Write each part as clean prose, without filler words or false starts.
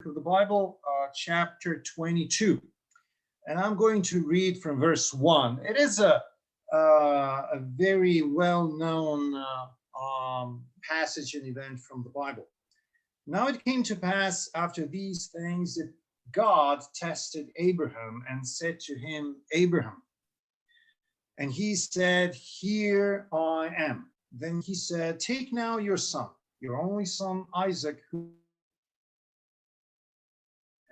of the Bible, chapter 22. And I'm going to read from verse 1. It is a very well-known passage and event from the Bible. Now it came to pass after these things that God tested Abraham and said to him, Abraham. And he said, Here I am. Then he said, Take now your son, your only son Isaac,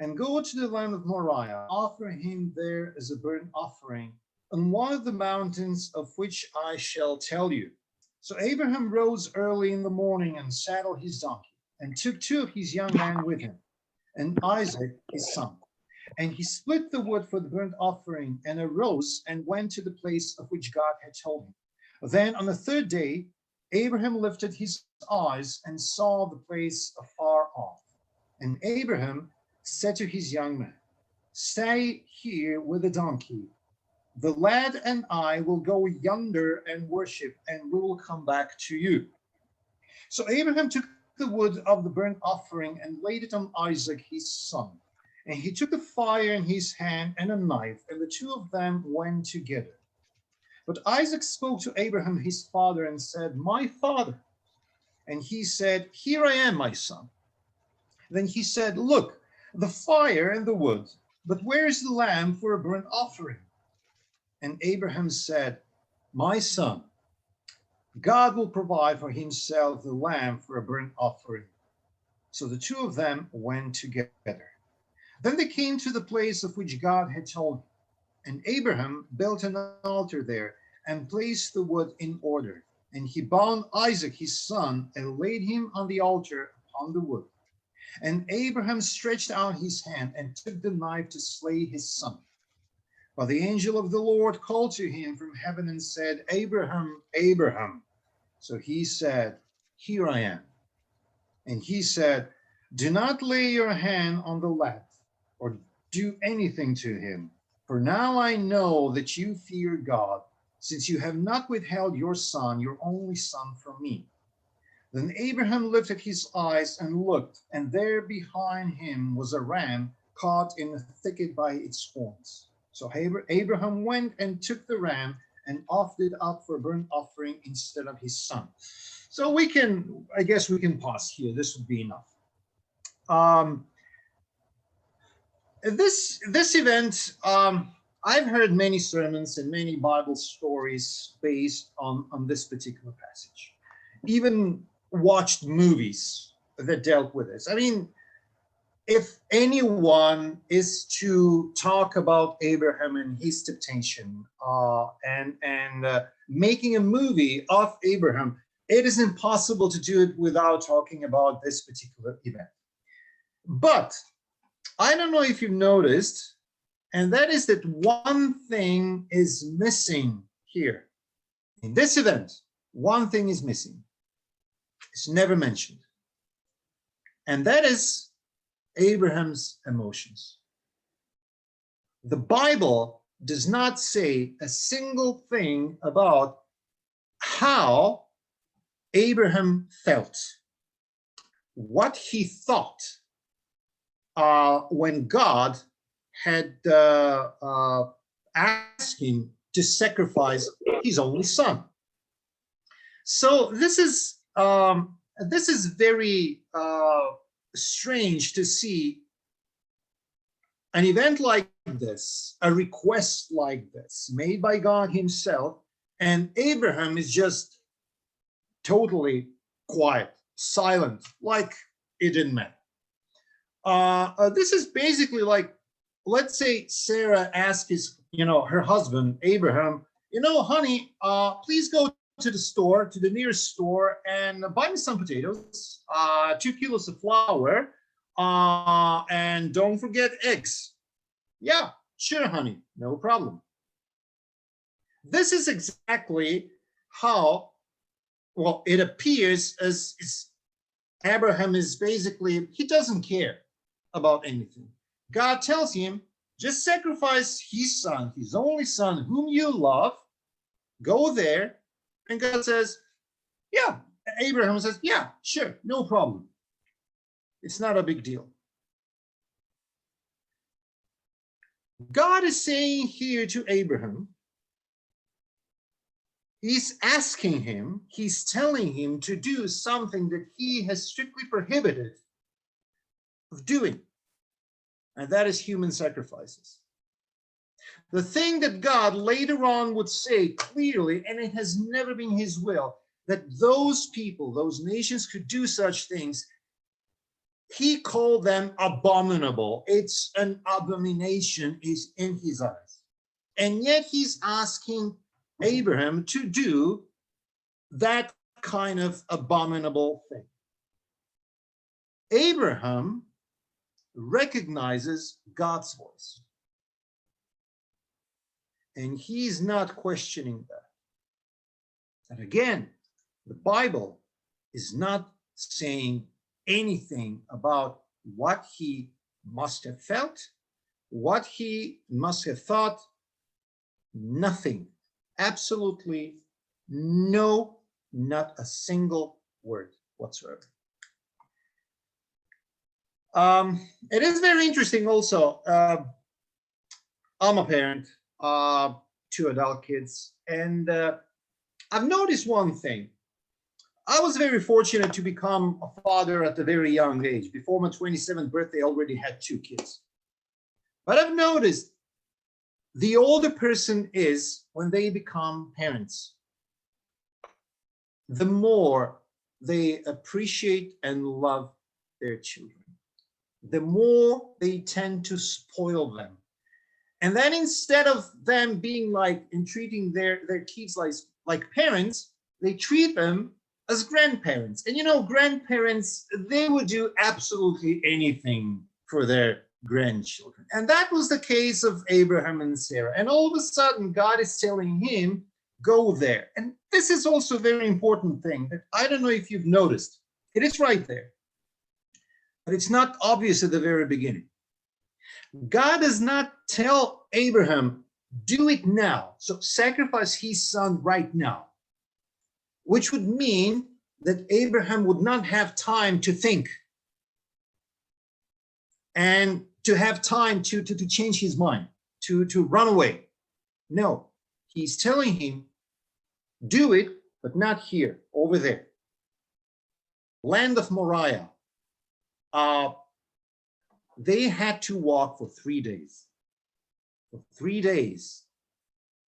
and go to the land of Moriah, offer him there as a burnt offering on one of the mountains of which I shall tell you. So Abraham rose early in the morning and saddled his donkey, and took two of his young men with him, and Isaac his son. And he split the wood for the burnt offering, and arose and went to the place of which God had told him. Then on the third day, Abraham lifted his eyes and saw the place afar off. And Abraham said to his young man, Stay here with the donkey. The lad and I will go yonder and worship, and we will come back to you. So Abraham took the wood of the burnt offering and laid it on Isaac his son. And he took a fire in his hand and a knife, and the two of them went together. But Isaac spoke to Abraham his father and said, My father. And he said, Here I am, my son. Then he said, Look, the fire and the wood, but where is the lamb for a burnt offering? And Abraham said, My son, God will provide for himself the lamb for a burnt offering. So the two of them went together. Then they came to the place of which God had told him. And Abraham built an altar there and placed the wood in order. And he bound Isaac his son and laid him on the altar upon the wood. And Abraham stretched out his hand and took the knife to slay his son. But the angel of the Lord called to him from heaven and said, Abraham, Abraham. So he said, Here I am. And he said, Do not lay your hand on the lad, or do anything to him. For now I know that you fear God, since you have not withheld your son, your only son, from me. Then Abraham lifted his eyes and looked, and there behind him was a ram caught in a thicket by its horns. So Abraham went and took the ram and offered it up for a burnt offering instead of his son. So I guess we can pause here. This would be enough. This event, I've heard many sermons and many Bible stories based on this particular passage. Even watched movies that dealt with this. I mean, if anyone is to talk about Abraham and his temptation and making a movie of Abraham, it is impossible to do it without talking about this particular event. But I don't know if you've noticed, and that is that one thing is missing here. In this event, one thing is missing. It's never mentioned. And that is Abraham's emotions. The Bible does not say a single thing about how Abraham felt, what he thought when God had asked him to sacrifice his only son. So this is very strange to see an event like this, a request like this made by God himself, and Abraham is just totally quiet, silent, like it didn't matter. This is basically like, let's say Sarah asked her husband, Abraham, honey, please go to the store, to the nearest store, and buy me some potatoes, 2 kilos of flour, and don't forget eggs. Yeah, sure, honey, no problem. This is exactly how, it appears as Abraham is basically, he doesn't care about anything. God tells him, just sacrifice his son, his only son, whom you love, go there. And God says, yeah. Abraham says, yeah, sure, no problem. It's not a big deal. God is saying here to Abraham, he's asking him, he's telling him to do something that he has strictly prohibited of doing, and that is human sacrifices. The thing that God later on would say clearly, and it has never been his will, that those people, those nations could do such things, he called them abominable. It's an abomination is in his eyes. And yet he's asking Abraham to do that kind of abominable thing. Abraham recognizes God's voice. And he's not questioning that. And again, the Bible is not saying anything about what he must have felt, what he must have thought. Nothing. Absolutely no, not a single word whatsoever. It is very interesting also. I'm a parent, 2 adult kids, and I've noticed one thing. I was very fortunate to become a father at a very young age. Before my 27th birthday, I already had 2 kids. But I've noticed the older person is when they become parents, the more they appreciate and love their children, the more they tend to spoil them. And then instead of them being like and treating their kids like parents, they treat them as grandparents. And you know, grandparents, they would do absolutely anything for their grandchildren. And that was the case of Abraham and Sarah. And all of a sudden, God is telling him, go there. And this is also a very important thing that I don't know if you've noticed. It is right there, but it's not obvious at the very beginning. God does not tell Abraham, do it now. So sacrifice his son right now, which would mean that Abraham would not have time to think and to have time to change his mind, to run away. No, he's telling him, do it, but not here, over there. Land of Moriah. They had to walk for 3 days. For 3 days,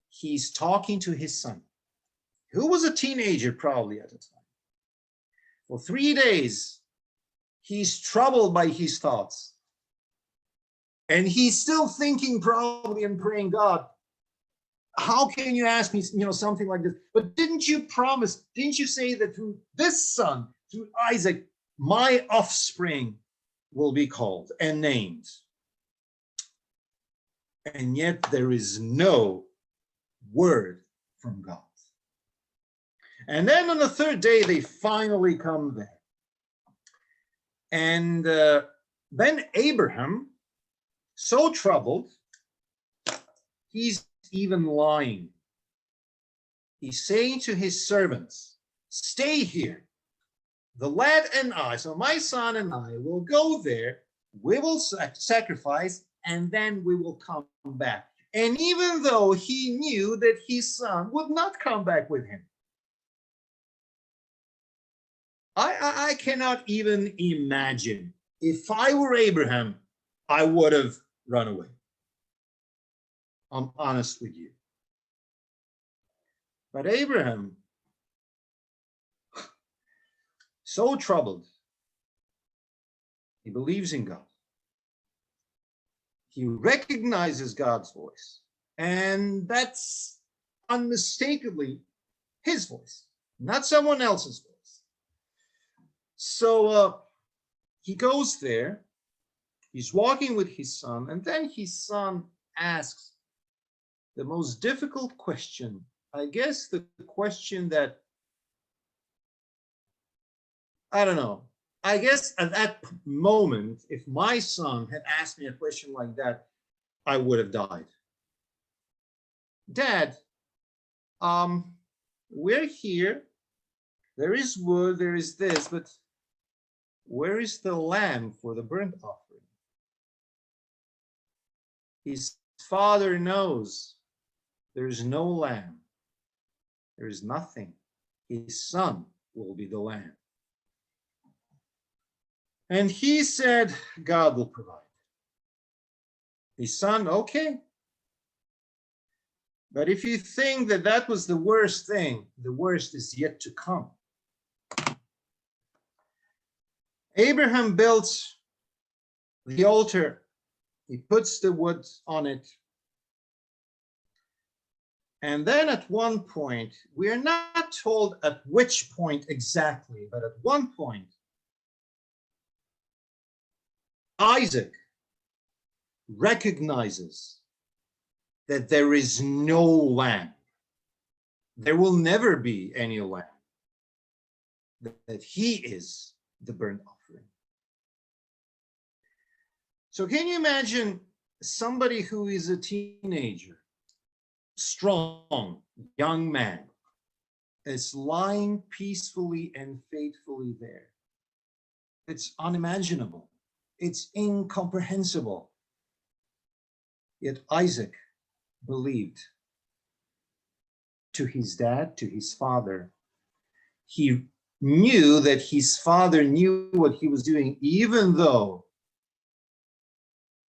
he's talking to his son, who was a teenager probably at the time. For 3 days, he's troubled by his thoughts. And he's still thinking probably and praying, God, how can you ask me, something like this? But didn't you promise, didn't you say that through this son, through Isaac, my offspring will be called and named? And yet there is no word from God. And then on the 3rd day, they finally come there. And then Abraham, so troubled, he's even lying. He's saying to his servants, stay here. The lad and I, so my son and I, will go there. We will sacrifice, and then we will come back. And even though he knew that his son would not come back with him, I cannot even imagine. If I were Abraham, I would have run away. I'm honest with you. But Abraham, so troubled, he believes in God. He recognizes God's voice. And that's unmistakably his voice, not someone else's voice. So he goes there, he's walking with his son, and then his son asks the most difficult question. I guess the question that, I don't know, I guess at that moment, if my son had asked me a question like that, I would have died. Dad, we're here. There is wood, there is this, but where is the lamb for the burnt offering? His father knows there's no lamb, there is nothing. His son will be the lamb. And he said, God will provide. His son, okay. But if you think that that was the worst thing, the worst is yet to come. Abraham built the altar. He puts the wood on it. And then at one point, we are not told at which point exactly, but at one point, Isaac recognizes that there is no lamb. There will never be any lamb. That he is the burnt offering. So can you imagine somebody who is a teenager, strong, young man, is lying peacefully and faithfully there? It's unimaginable. It's incomprehensible. Yet Isaac believed to his dad, to his father. He knew that his father knew what he was doing, even though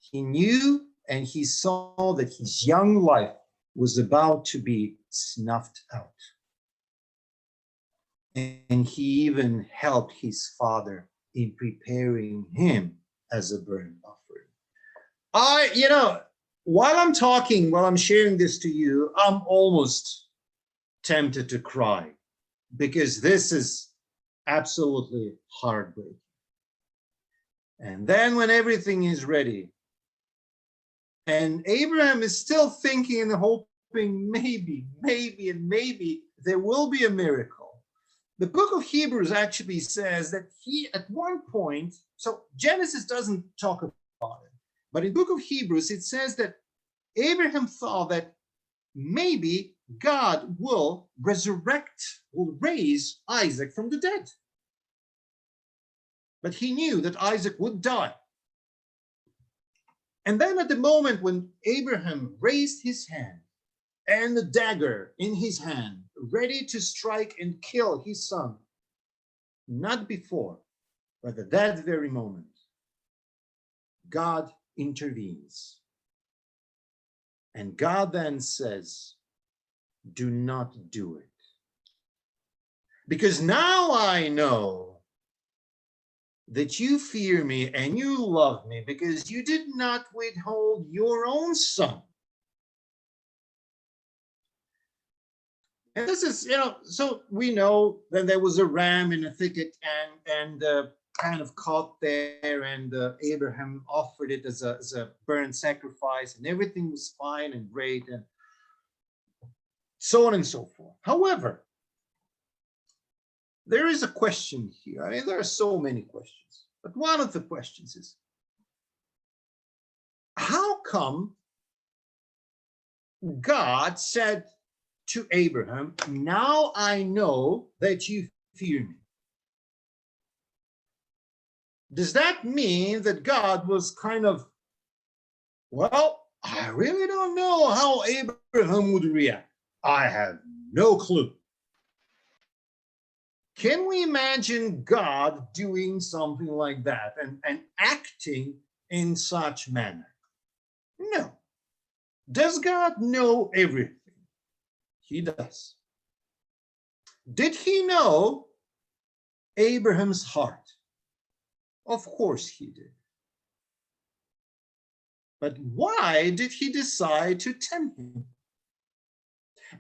he knew and he saw that his young life was about to be snuffed out. And he even helped his father in preparing him as a burnt offering. While I'm talking, while I'm sharing this to you, I'm almost tempted to cry because this is absolutely heartbreaking. And then when everything is ready, and Abraham is still thinking and hoping maybe there will be a miracle. The book of Hebrews actually says that he, at one point, so Genesis doesn't talk about it, but in the book of Hebrews, it says that Abraham thought that maybe God will raise Isaac from the dead. But he knew that Isaac would die. And then at the moment when Abraham raised his hand and the dagger in his hand, ready to strike and kill his son, not before, but at that very moment, God intervenes. And God then says, do not do it. Because now I know that you fear me and you love me because you did not withhold your own son. And this is, so we know that there was a ram in a thicket and kind of caught there, and Abraham offered it as a burnt sacrifice, and everything was fine and great, and so on and so forth. However, there is a question here. I mean, there are so many questions, but one of the questions is, how come God said to Abraham, now I know that you fear me? Does that mean that God was kind of, well, I really don't know how Abraham would react. I have no clue. Can we imagine God doing something like that and acting in such manner? No. Does God know everything? He does. Did he know Abraham's heart? Of course he did. But why did he decide to tempt him?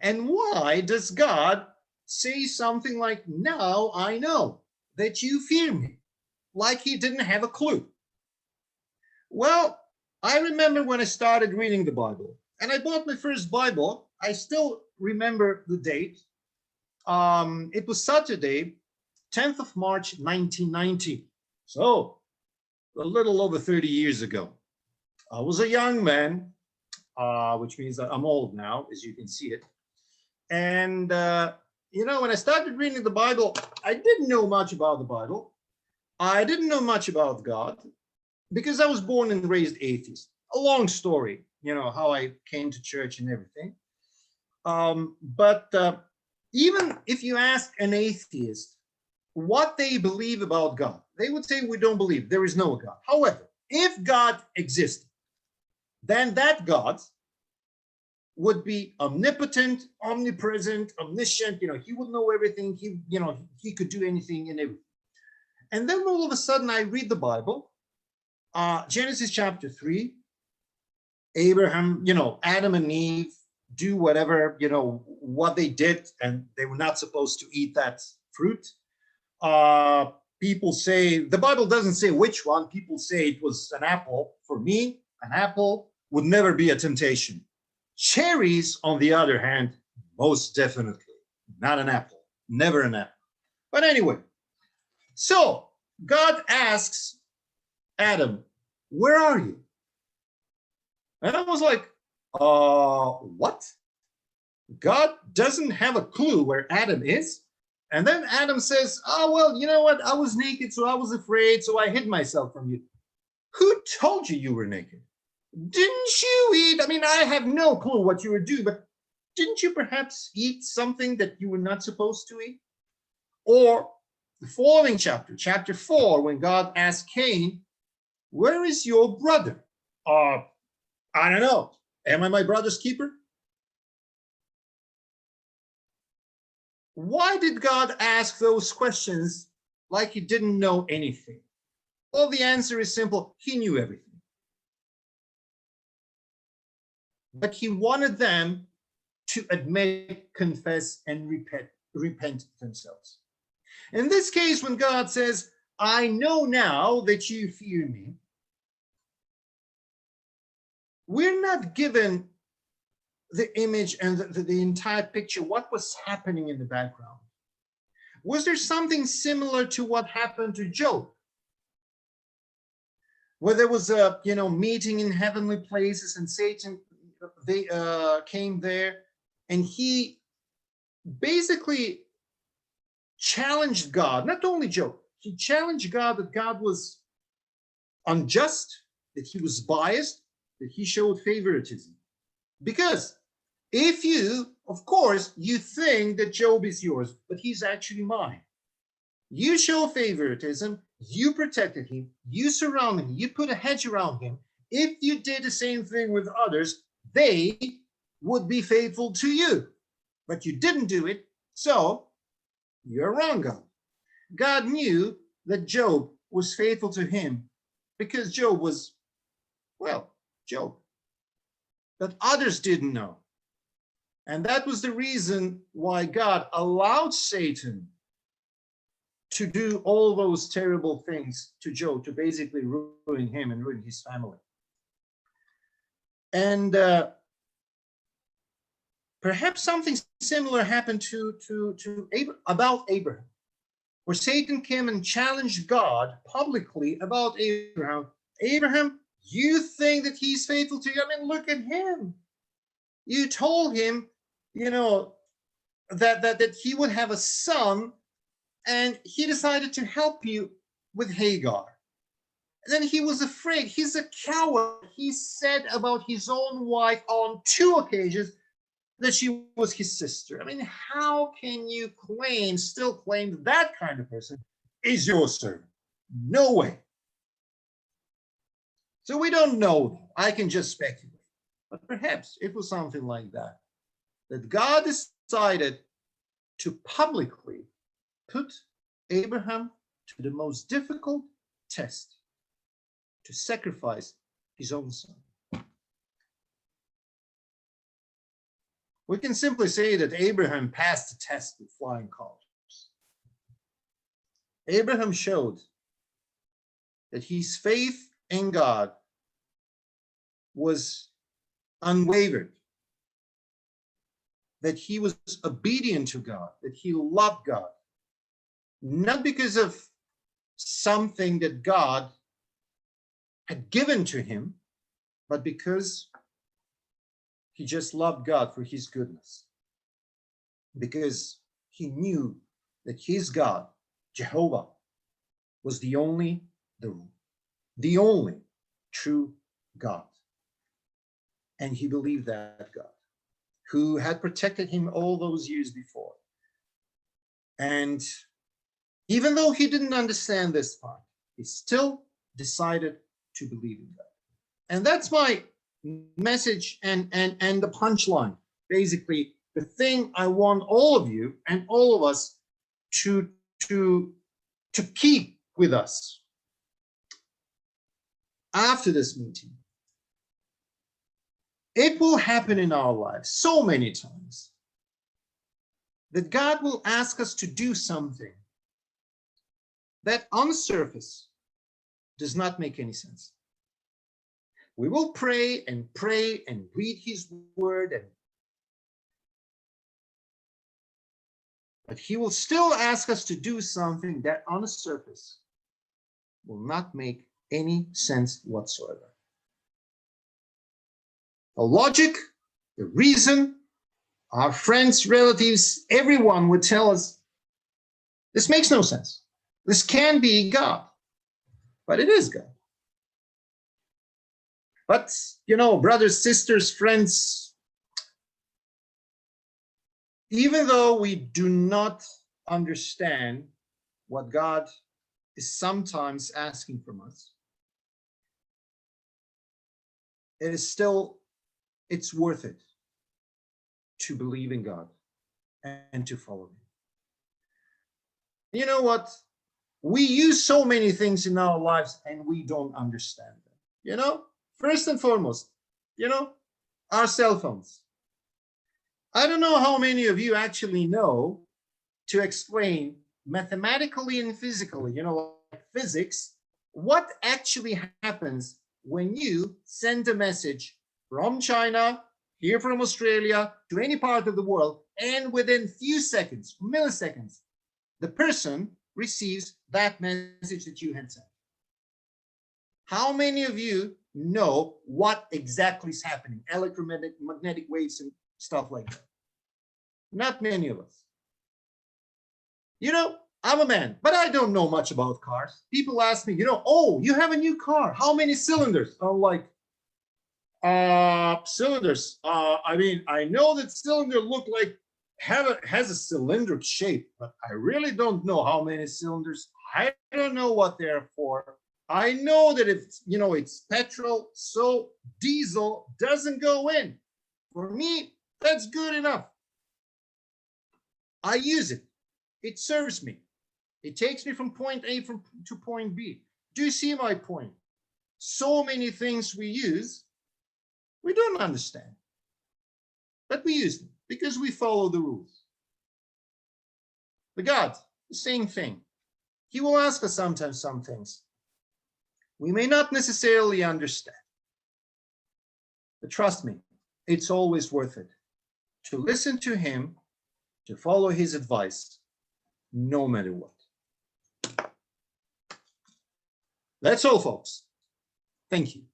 And why does God say something like, now I know that you fear me, like he didn't have a clue? Well, I remember when I started reading the Bible, and I bought my first Bible. I still remember the date. It was Saturday, 10th of March, 1990. So a little over 30 years ago. I was a young man, which means that I'm old now, as you can see it. And, when I started reading the Bible, I didn't know much about the Bible. I didn't know much about God because I was born and raised atheist. A long story. how I came to church and everything. But even if you ask an atheist what they believe about God, they would say, we don't believe, there is no God. However, if God existed, then that God would be omnipotent, omnipresent, omniscient. He would know everything. He could do anything and everything. And then all of a sudden I read the Bible, Genesis chapter 3, Abraham, Adam and Eve do whatever, what they did, and they were not supposed to eat that fruit. People say, the Bible doesn't say which one. People say it was an apple. For me, an apple would never be a temptation. Cherries, on the other hand, most definitely not an apple, never an apple. But anyway, so God asks Adam, where are you? And I was like, what? God doesn't have a clue where Adam is. And then Adam says, oh, well, you know what? I was naked, so I was afraid, so I hid myself from you. Who told you you were naked? Didn't you eat? I mean, I have no clue what you were doing, but didn't you perhaps eat something that you were not supposed to eat? Or the following chapter, chapter 4, when God asked Cain, where is your brother? I don't know. Am I my brother's keeper? Why did God ask those questions like he didn't know anything? Well, the answer is simple. He knew everything. But he wanted them to admit, confess, and repent themselves. In this case, when God says, I know now that you fear me, we're not given the image and the entire picture, what was happening in the background. Was there something similar to what happened to Job? Where there was a meeting in heavenly places, and Satan came there, and he basically challenged God. Not only Job, he challenged God that God was unjust, that he was biased, that he showed favoritism. Because if you, of course, you think that Job is yours, but he's actually mine. You show favoritism, you protected him, you surrounded him, you put a hedge around him. If you did the same thing with others, they would be faithful to you. But you didn't do it, so you're wrong, God. God knew that Job was faithful to him because Job was, well, Job. But others didn't know. And that was the reason why God allowed Satan to do all those terrible things to Job, to basically ruin him and ruin his family. And perhaps something similar happened about Abraham, where Satan came and challenged God publicly about Abraham. Abraham, you think that he's faithful to you? I mean, look at him. You told him, that he would have a son, and he decided to help you with Hagar. And then he was afraid. He's a coward. He said about his own wife on 2 occasions that she was his sister. I mean, how can you still claim that kind of person is your servant? No way. So we don't know. I can just speculate. But perhaps it was something like that God decided to publicly put Abraham to the most difficult test, to sacrifice his own son. We can simply say that Abraham passed the test with flying colors. Abraham showed that his faith in God was unwavered, that he was obedient to God, that he loved God, not because of something that God had given to him, but because he just loved God for his goodness, because he knew that his God, Jehovah, was the only true God. And he believed that God, who had protected him all those years before. And even though he didn't understand this part, he still decided to believe in God. And that's my message and the punchline. Basically, the thing I want all of you and all of us to keep with us after this meeting. It will happen in our lives so many times that God will ask us to do something that on the surface does not make any sense. We will pray and read his word, but he will still ask us to do something that on the surface will not make any sense whatsoever. The logic, the reason, our friends, relatives, everyone would tell us, this makes no sense. This can be God, but it is God. But, you know, brothers, sisters, friends, even though we do not understand what God is sometimes asking from us, it is still, it's worth it to believe in God and to follow him. You know what? We use so many things in our lives and we don't understand them. You know, first and foremost, you know, our cell phones. I don't know how many of you actually know to explain mathematically and physically, you know, like physics, what actually happens when you send a message from China, here from Australia, to any part of the world, and within few seconds, milliseconds, the person receives that message that you had sent. How many of you know what exactly is happening? Electromagnetic waves and stuff like that. Not many of us. You know, I'm a man, but I don't know much about cars. People ask me, you know, oh, you have a new car. How many cylinders? I'm like, cylinders. I mean, I know that cylinder look like has a cylindrical shape, but I really don't know how many cylinders. I don't know what they're for. I know that it's, you know, it's petrol, so diesel doesn't go in. For me, that's good enough. I use it. It serves me. It takes me from point A to point B. Do you see my point? So many things we use, we don't understand. But we use them because we follow the rules. But God, the same thing. He will ask us sometimes some things we may not necessarily understand. But trust me, it's always worth it to listen to him, to follow his advice, no matter what. That's all, folks. Thank you.